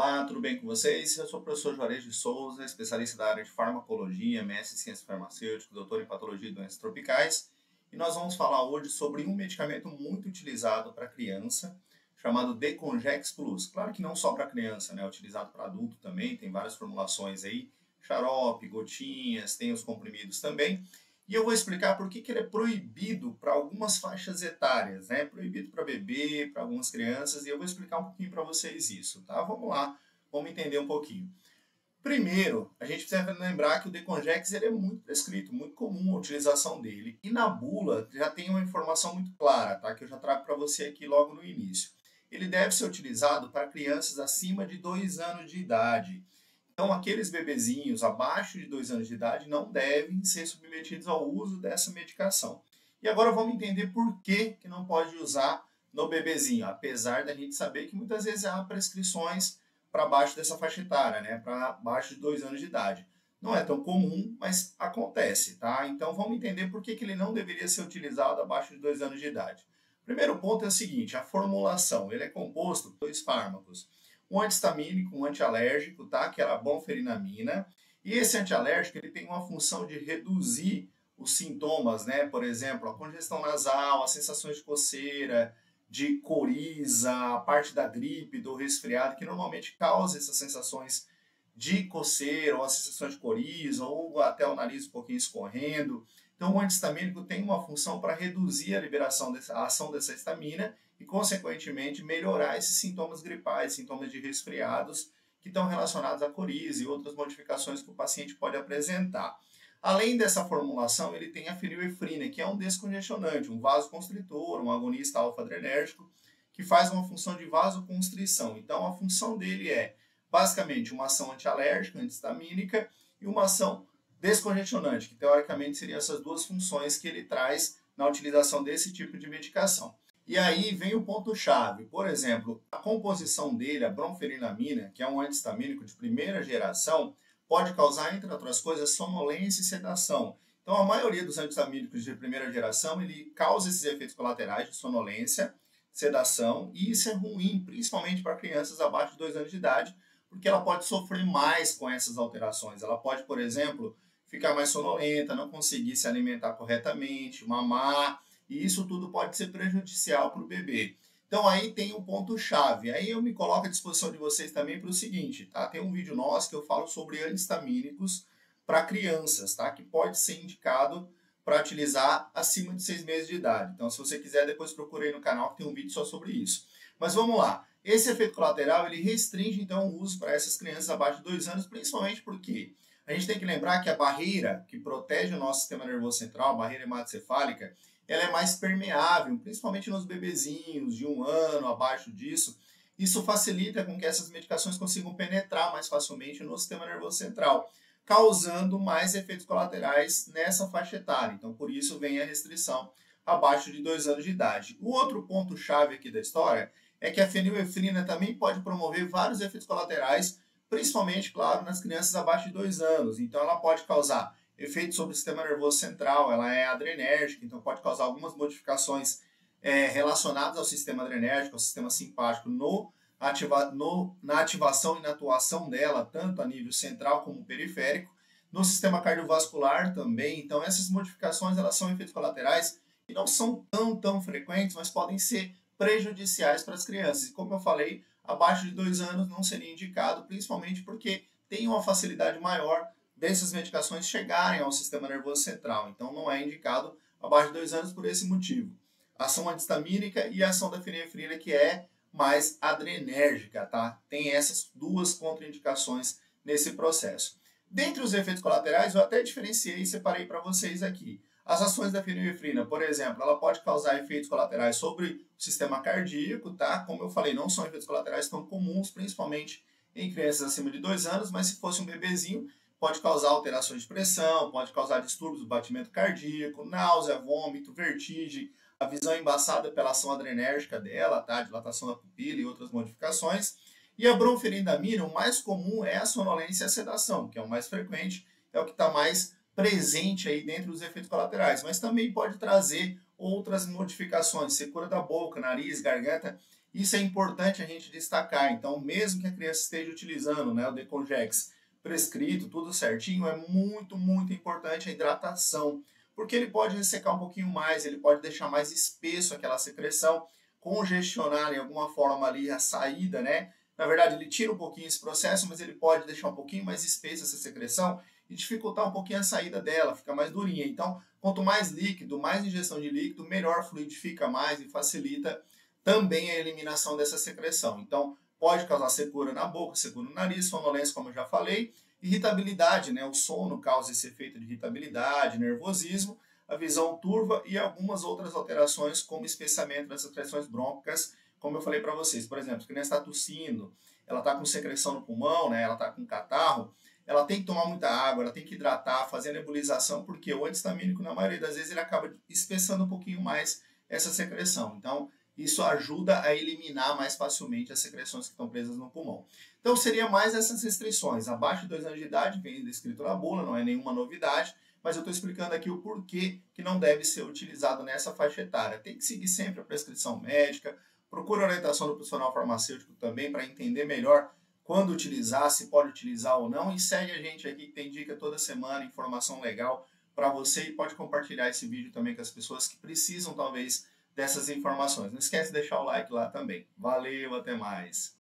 Olá, tudo bem com vocês? Eu sou o professor Juarez de Souza, especialista da área de farmacologia, mestre em ciências farmacêuticas, doutor em patologia e doenças tropicais. E nós vamos falar hoje sobre um medicamento muito utilizado para criança, chamado Decongex Plus. Claro que não só para criança, né? É utilizado para adulto também, tem várias formulações aí, xarope, gotinhas, tem os comprimidos também. E eu vou explicar por que ele é proibido para algumas faixas etárias, né? Proibido para bebê, para algumas crianças, e eu vou explicar um pouquinho para vocês isso, tá? Vamos lá, vamos entender um pouquinho. Primeiro, a gente precisa lembrar que o Decongex ele é muito prescrito, muito comum a utilização dele. E na bula já tem uma informação muito clara, tá? Que eu já trago para você aqui logo no início. Ele deve ser utilizado para crianças acima de 2 anos de idade. Então, aqueles bebezinhos abaixo de 2 anos de idade não devem ser submetidos ao uso dessa medicação. E agora vamos entender por que não pode usar no bebezinho, apesar da gente saber que muitas vezes há prescrições para baixo dessa faixa etária, né? Para baixo de 2 anos de idade. Não é tão comum, mas acontece, tá? Então vamos entender por que ele não deveria ser utilizado abaixo de 2 anos de idade. Primeiro ponto é o seguinte, a formulação, ele é composto por 2 fármacos. Um antihistamínico, um antialérgico, tá? Que é a bonferinamina. E esse antialérgico ele tem uma função de reduzir os sintomas, né? Por exemplo, a congestão nasal, as sensações de coceira, de coriza, a parte da gripe, do resfriado, que normalmente causa essas sensações de coceira, ou as sensações de coriza, ou até o nariz um pouquinho escorrendo. Então, o antihistamínico tem uma função para reduzir a ação dessa histamina e, consequentemente, melhorar esses sintomas gripais, sintomas de resfriados que estão relacionados à coriza e outras modificações que o paciente pode apresentar. Além dessa formulação, ele tem a fenilefrina, que é um descongestionante, um vasoconstritor, um agonista alfa-adrenérgico, que faz uma função de vasoconstrição. Então, a função dele é, basicamente, uma ação antialérgica, antihistamínica, e uma ação descongestionante, que teoricamente seriam essas duas funções que ele traz na utilização desse tipo de medicação. E aí vem o ponto-chave. Por exemplo, a composição dele, a bromfenilramina, que é um antihistamínico de primeira geração, pode causar, entre outras coisas, sonolência e sedação. Então, a maioria dos antihistamínicos de primeira geração, ele causa esses efeitos colaterais de sonolência, sedação, e isso é ruim, principalmente para crianças abaixo de 2 anos de idade, porque ela pode sofrer mais com essas alterações. Ela pode, por exemplo, ficar mais sonolenta, não conseguir se alimentar corretamente, mamar, e isso tudo pode ser prejudicial para o bebê. Então aí tem um ponto-chave. Aí eu me coloco à disposição de vocês também para o seguinte, tá? Tem um vídeo nosso que eu falo sobre antihistamínicos para crianças, tá? Que pode ser indicado para utilizar acima de 6 meses de idade. Então, se você quiser, depois procure aí no canal que tem um vídeo só sobre isso. Mas vamos lá. Esse efeito colateral, ele restringe, então, o uso para essas crianças abaixo de 2 anos, principalmente porque a gente tem que lembrar que a barreira que protege o nosso sistema nervoso central, a barreira hematocefálica, ela é mais permeável, principalmente nos bebezinhos de 1 ano, abaixo disso. Isso facilita com que essas medicações consigam penetrar mais facilmente no sistema nervoso central, causando mais efeitos colaterais nessa faixa etária. Então, por isso vem a restrição abaixo de 2 anos de idade. O outro ponto-chave aqui da história é que a fenilefrina também pode promover vários efeitos colaterais, principalmente, claro, nas crianças abaixo de 2 anos. Então, ela pode causar efeito sobre o sistema nervoso central, ela é adrenérgica, então pode causar algumas modificações relacionadas ao sistema adrenérgico, ao sistema simpático, na ativação e na atuação dela, tanto a nível central como periférico, no sistema cardiovascular também. Então essas modificações elas são efeitos colaterais que não são tão frequentes, mas podem ser prejudiciais para as crianças. E como eu falei, abaixo de 2 anos não seria indicado, principalmente porque tem uma facilidade maior dessas medicações chegarem ao sistema nervoso central. Então, não é indicado abaixo de 2 anos por esse motivo. A ação antihistamínica e a ação da fenilefrina, que é mais adrenérgica, tá? Tem essas duas contraindicações nesse processo. Dentre os efeitos colaterais, eu até diferenciei e separei para vocês aqui. As ações da fenilefrina, por exemplo, ela pode causar efeitos colaterais sobre o sistema cardíaco, tá? Como eu falei, não são efeitos colaterais tão comuns, principalmente em crianças acima de 2 anos, mas se fosse um bebezinho, pode causar alterações de pressão, pode causar distúrbios do batimento cardíaco, náusea, vômito, vertigem, a visão embaçada pela ação adrenérgica dela, tá? Dilatação da pupila e outras modificações. E a bromfenidramina, o mais comum é a sonolência e a sedação, que é o mais frequente, é o que está mais presente aí dentro dos efeitos colaterais, mas também pode trazer outras modificações, secura da boca, nariz, garganta Isso é importante a gente destacar. Então, mesmo que a criança esteja utilizando, né, o Decongex prescrito, tudo certinho, é muito, muito importante a hidratação, porque ele pode ressecar um pouquinho mais, ele pode deixar mais espesso aquela secreção, congestionar em alguma forma ali a saída, né? Na verdade, ele tira um pouquinho esse processo, mas ele pode deixar um pouquinho mais espessa essa secreção e dificultar um pouquinho a saída dela, fica mais durinha. Então, quanto mais líquido, mais ingestão de líquido, melhor fluidifica mais e facilita também a eliminação dessa secreção. Então, pode causar secura na boca, secura no nariz, sonolência, como eu já falei, irritabilidade, né? O sono causa esse efeito de irritabilidade, nervosismo, a visão turva e algumas outras alterações, como espessamento das secreções brônquicas, como eu falei para vocês. Por exemplo, se a criança está tossindo, ela está com secreção no pulmão, né? Ela está com catarro, ela tem que tomar muita água, ela tem que hidratar, fazer a nebulização, porque o antistamínico, na maioria das vezes, ele acaba espessando um pouquinho mais essa secreção. Então, isso ajuda a eliminar mais facilmente as secreções que estão presas no pulmão. Então, seria mais essas restrições. Abaixo de 2 anos de idade, vem descrito na bula, não é nenhuma novidade, mas eu estou explicando aqui o porquê que não deve ser utilizado nessa faixa etária. Tem que seguir sempre a prescrição médica, procura a orientação do profissional farmacêutico também para entender melhor quando utilizar, se pode utilizar ou não, e segue a gente aqui que tem dica toda semana, informação legal para você, e pode compartilhar esse vídeo também com as pessoas que precisam talvez dessas informações. Não esquece de deixar o like lá também. Valeu, até mais!